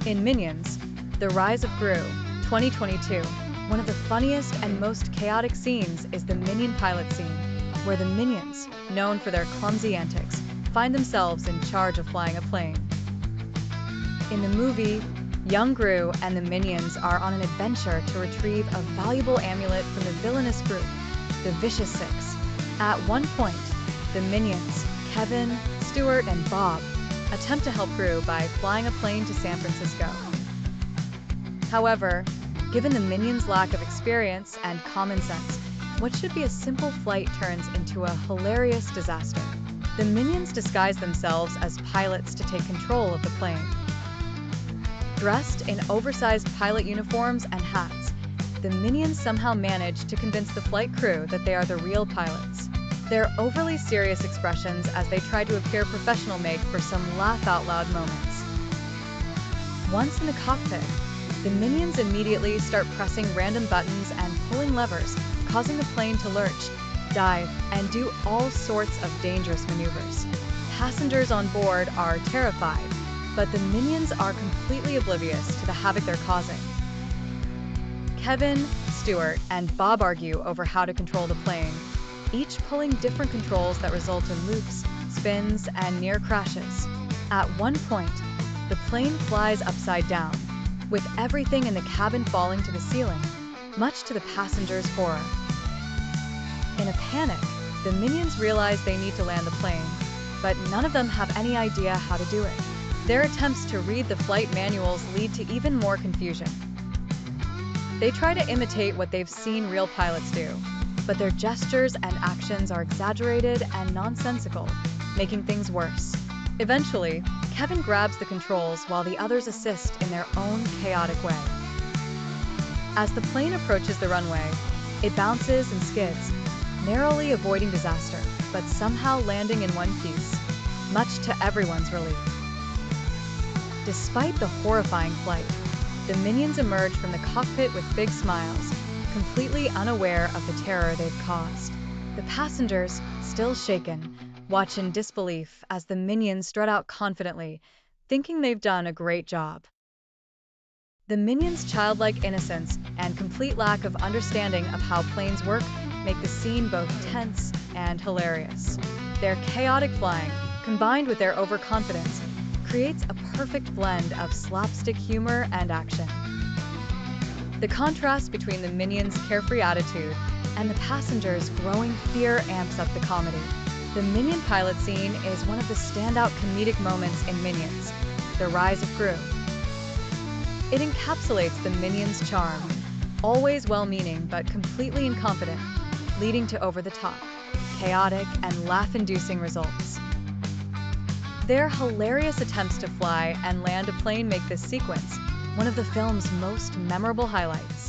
In Minions, The Rise of Gru, 2022, one of the funniest and most chaotic scenes is the Minion pilot scene, where the Minions, known for their clumsy antics, find themselves in charge of flying a plane. In the movie, young Gru and the Minions are on an adventure to retrieve a valuable amulet from the villainous group, the Vicious Six. At one point, the Minions, Kevin, Stuart, and Bob, attempt to help Gru by flying a plane to San Francisco. However, given the Minions' lack of experience and common sense, what should be a simple flight turns into a hilarious disaster. The Minions disguise themselves as pilots to take control of the plane. Dressed in oversized pilot uniforms and hats, the Minions somehow manage to convince the flight crew that they are the real pilots. Their overly serious expressions as they try to appear professional make for some laugh-out-loud moments. Once in the cockpit, the Minions immediately start pressing random buttons and pulling levers, causing the plane to lurch, dive, and do all sorts of dangerous maneuvers. Passengers on board are terrified, but the Minions are completely oblivious to the havoc they're causing. Kevin, Stuart, and Bob argue over how to control the plane, each pulling different controls that result in loops, spins, and near crashes. At one point, the plane flies upside down, with everything in the cabin falling to the ceiling, much to the passengers' horror. In a panic, the Minions realize they need to land the plane, but none of them have any idea how to do it. Their attempts to read the flight manuals lead to even more confusion. They try to imitate what they've seen real pilots do, but their gestures and actions are exaggerated and nonsensical, making things worse. Eventually, Kevin grabs the controls while the others assist in their own chaotic way. As the plane approaches the runway, it bounces and skids, narrowly avoiding disaster, but somehow landing in one piece, much to everyone's relief. Despite the horrifying flight, the Minions emerge from the cockpit with big smiles, completely unaware of the terror they've caused. The passengers, still shaken, watch in disbelief as the Minions strut out confidently, thinking they've done a great job. The Minions' childlike innocence and complete lack of understanding of how planes work make the scene both tense and hilarious. Their chaotic flying, combined with their overconfidence, creates a perfect blend of slapstick humor and action. The contrast between the Minions' carefree attitude and the passengers' growing fear amps up the comedy. The Minion pilot scene is one of the standout comedic moments in Minions, The Rise of Gru. It encapsulates the Minions' charm, always well-meaning but completely incompetent, leading to over-the-top, chaotic, and laugh-inducing results. Their hilarious attempts to fly and land a plane make this sequence one of the film's most memorable highlights.